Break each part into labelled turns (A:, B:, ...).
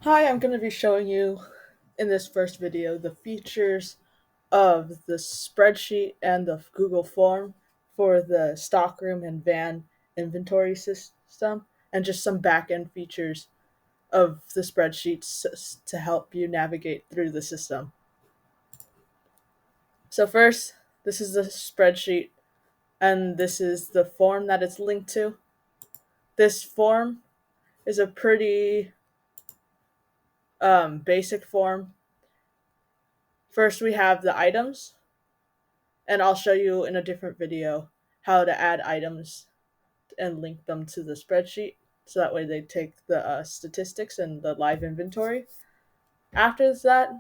A: Hi, I'm going to be showing you in this first video the features of the spreadsheet and the Google form for the stockroom and van inventory system, and just some backend features of the spreadsheets to help you navigate through the system. So first, this is the spreadsheet, and this is the form that it's linked to. This form is a pretty basic form. First, we have the items, and I'll show you in a different video how to add items and link them to the spreadsheet so that way they take the statistics and the live inventory. After that,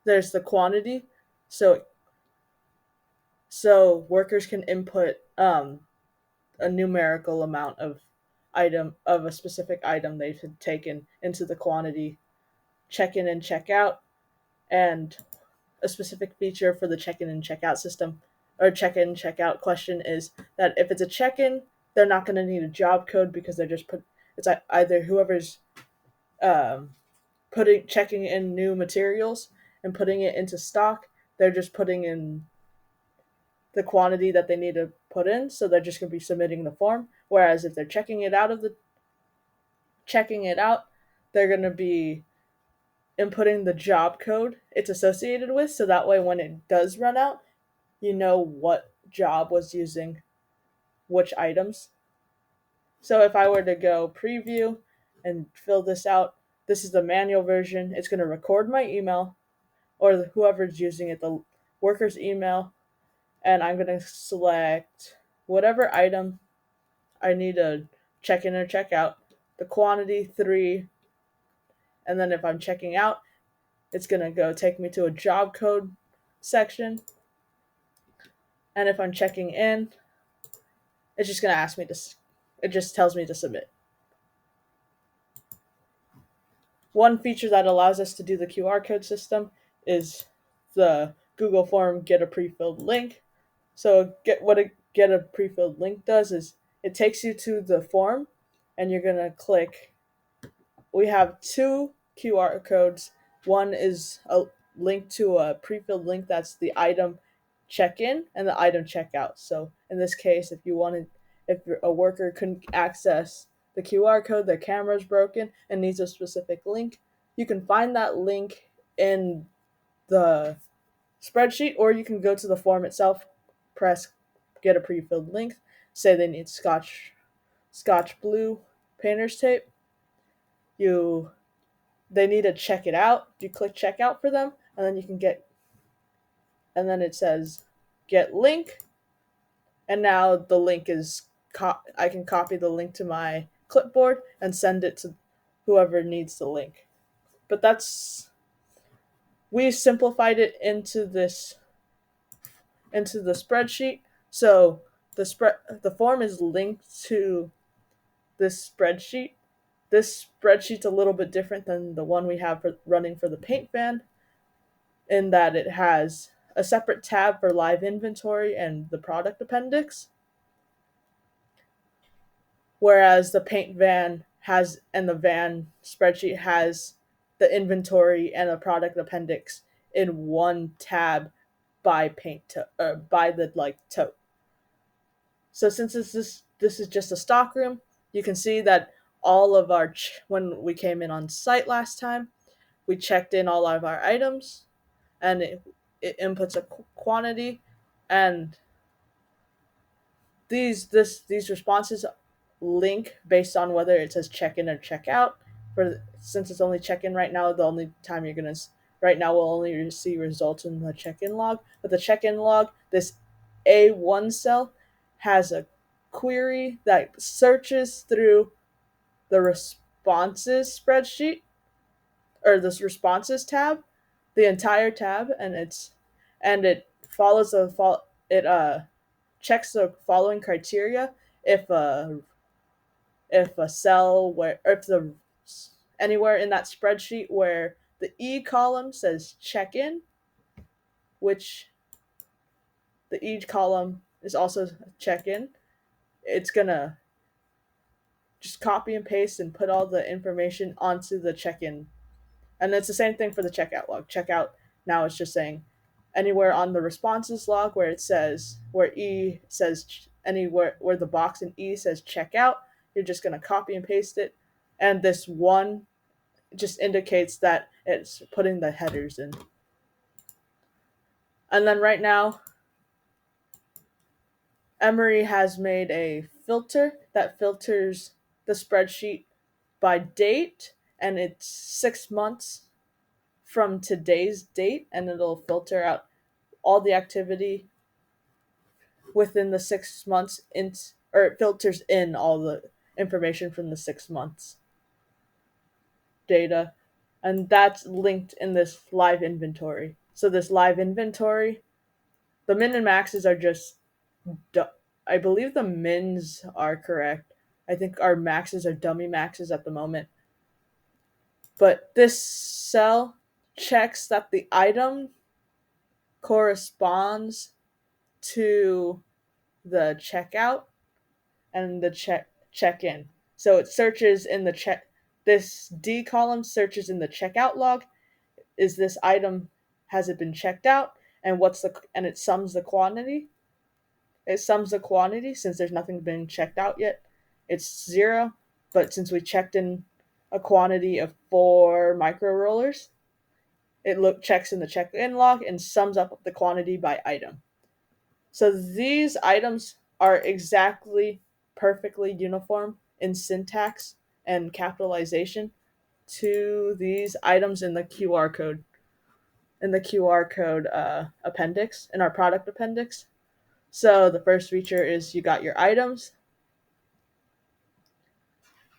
A: there's the quantity. So workers can input a numerical amount of a specific item they've taken into the quantity, check in and check out, and a specific feature for the check in and check out system or check in check out question is that if it's a check in, they're not going to need a job code because they're just it's either whoever's um, putting checking in new materials and putting it into stock, they're just putting in the quantity that they need to put in, so they're just going to be submitting the form. Whereas if they're checking it out, they're going to be inputting the job code it's associated with, so that way when it does run out, you know what job was using which items. So if I were to go preview and fill this out, this is the manual version. It's going to record my email or whoever's using it, the worker's email, and I'm going to select whatever item I need to check in or check out, the quantity 3, and then if I'm checking out, it's going to go take me to a job code section. And if I'm checking in, it's just going to ask me to, it just tells me to submit. One feature that allows us to do the QR code system is the Google form get a pre-filled link. So get a pre-filled link does is it takes you to the form, and you're going to click. We have two QR codes. One is a link to a pre-filled link that's the item check-in and the item checkout. So in this case, if a worker couldn't access the QR code, their camera's broken and needs a specific link, you can find that link in the spreadsheet, or you can go to the form itself, press get a pre-filled link, say they need scotch blue painter's tape. They need to check it out. You click check out for them, and then you can get, and then it says get link, and now the link is I can copy the link to my clipboard and send it to whoever needs the link. But we simplified it into the spreadsheet. So the form is linked to this spreadsheet. This spreadsheet's a little bit different than the one we have running for the paint van, in that it has a separate tab for live inventory and the product appendix, whereas the paint van has and the van spreadsheet has the inventory and the product appendix in one tab by by the tote. So since this is just a stockroom, you can see that all of when we came in on site last time, we checked in all of our items, and it inputs a quantity, and these responses link based on whether it says check in or check out. Since it's only check in right now, the only time you're gonna right now we'll only see results in the check in log. But the check in log, this A1 cell has a query that searches through the responses spreadsheet, or this responses tab, the entire tab, and it follows it checks the following criteria. If a if a cell where or if the anywhere in that spreadsheet where the E column says check in, which the E column is also check in, it's gonna just copy and paste and put all the information onto the check in And it's the same thing for the checkout log. Checkout now it's just saying anywhere on the responses log where it says where E says anywhere where the box in E says checkout, you're just gonna copy and paste it, and this one just indicates that it's putting the headers in. And then right now, Emery has made a filter that filters the spreadsheet by date, and it's 6 months from today's date, and it'll filter out all the activity within the 6 months or it filters in all the information from the 6 months data, and that's linked in this live inventory. So this live inventory, the min and maxes are just, I believe the mins are correct. I think our maxes are dummy maxes at the moment. But this cell checks that the item corresponds to the checkout and the check in. So it searches in the check. This D column searches in the checkout log. Is this item, has it been checked out? And it sums the quantity. It sums the quantity since there's nothing been checked out yet. It's 0, but since we checked in a quantity of 4 micro rollers, it checks in the check-in log and sums up the quantity by item. So these items are exactly perfectly uniform in syntax and capitalization to these items in the QR code appendix, in our product appendix. So the first feature is you got your items,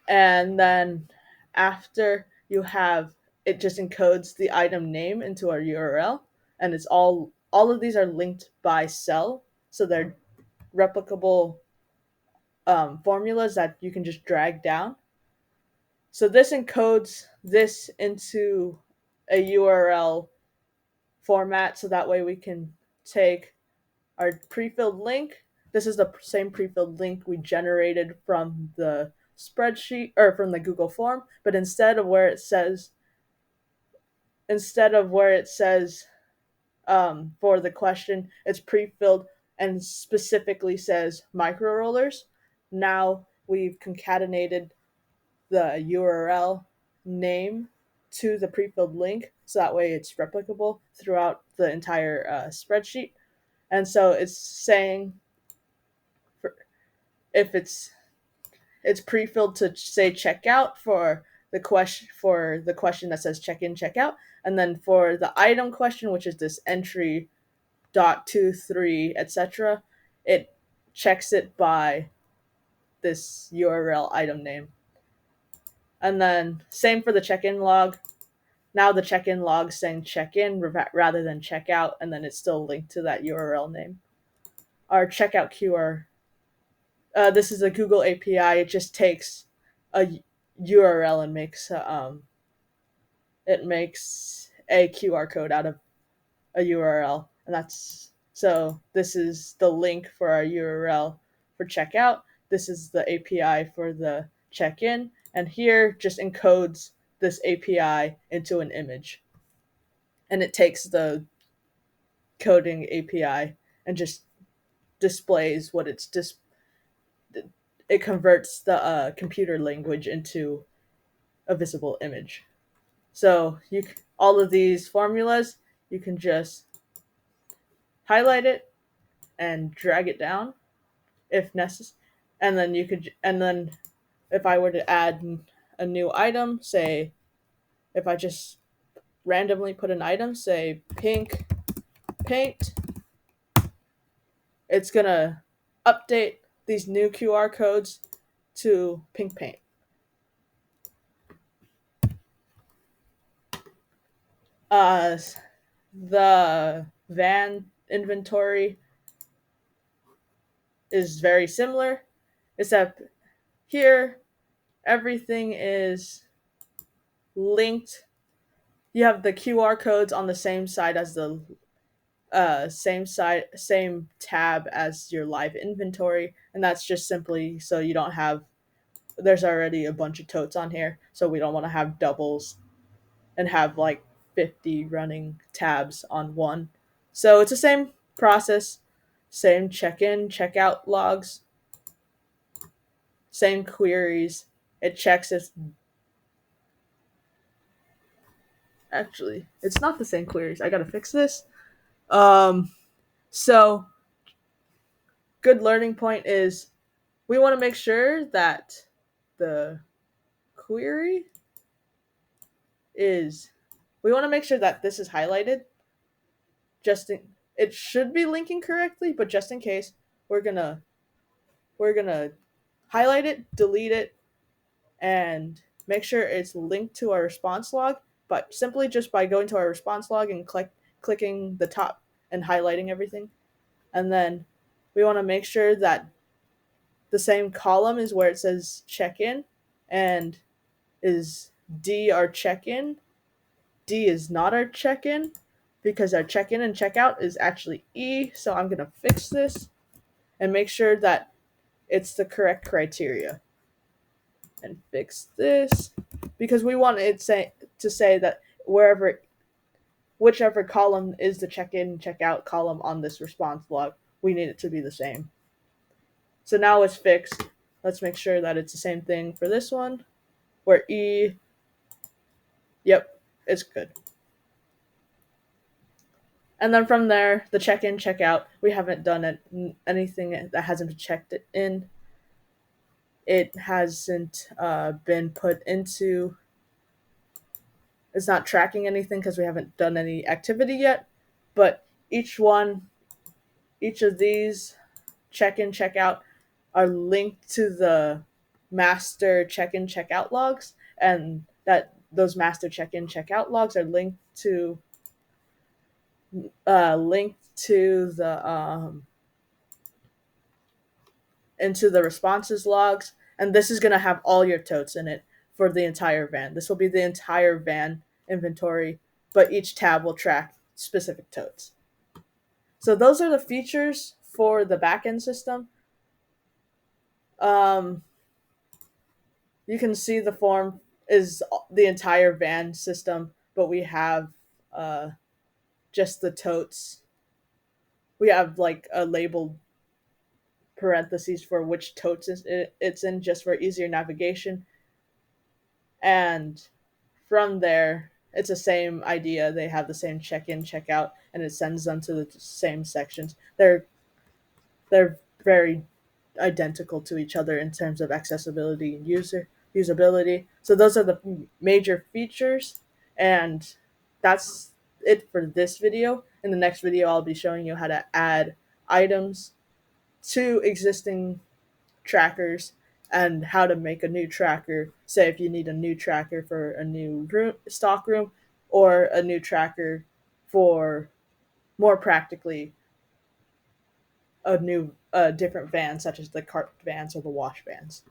A: and then after you have, it just encodes the item name into our URL, and it's all of these are linked by cell, so they're replicable formulas that you can just drag down. So this encodes this into a URL format, so that way we can take our pre-filled link. This is the same pre-filled link we generated from the spreadsheet or from the Google form, but instead of where it says for the question, it's pre-filled and specifically says micro rollers. Now we've concatenated the URL name to the pre-filled link, so that way it's replicable throughout the entire spreadsheet. And so it's saying if it's pre-filled to say checkout for the question that says check in checkout, and then for the item question, which is this entry dot 23 etc., it checks it by this URL item name. And then same for the check-in log. Now the check-in log saying check-in rather than checkout, and then it's still linked to that URL name. Our checkout QR, this is a Google API. It just takes a URL and makes a QR code out of a URL, and this is the link for our URL for checkout. This is the API for the check-in, and here just encodes this API into an image, and it takes the coding API and just displays what it converts the computer language into a visible image. So all of these formulas, you can just highlight it and drag it down if necessary, and then if I were to add a new item, say if I just randomly put an item, say pink paint, it's gonna update these new QR codes to pink paint. The van inventory is very similar, except here everything is linked. You have the QR codes on the same side as the same tab as your live inventory, and that's just simply so you don't have. There's already a bunch of totes on here, so we don't want to have doubles. and have like 50 running tabs on one. So it's the same process, same check in, check out logs, same queries. It checks if actually it's not the same queries. I gotta fix this. Um, so good learning point is we want to make sure that the query is we want to make sure that this is highlighted just in, it should be linking correctly, but just in case we're gonna we're gonna highlight it, delete it, and make sure it's linked to our response log, but simply just by going to our response log and clicking the top and highlighting everything. And then we want to make sure that the same column is where it says check in, and is D our check in. D is not our check in because our check in and check out is actually E. So I'm going to fix this and make sure that it's the correct criteria. And fix this because we want it to say that whichever column is the check in check out column on this response log, we need it to be the same. So now it's fixed. Let's make sure that it's the same thing for this one where E, yep, it's good. And then from there, the check in, check out, we haven't done anything that hasn't been checked in. It hasn't been put into, it's not tracking anything because we haven't done any activity yet. But each of these check in, check out are linked to the master check in, check out logs. And that those master check in, check out logs are linked to the into the responses logs, and this is going to have all your totes in it for the entire van. This will be the entire van inventory, but each tab will track specific totes. So those are the features for the backend system. Um, you can see the form is the entire van system, but we have just the totes. We have like a labeled parentheses for which totes it's in just for easier navigation. And from there, it's the same idea. They have the same check in, check out, and it sends them to the same sections. They're very identical to each other in terms of accessibility and usability. So those are the major features, and that's it for this video. In the next video, I'll be showing you how to add items to existing trackers and how to make a new tracker. Say if you need a new tracker for a new stock room, or a new tracker for more practically a different van, such as the cart vans or the wash vans.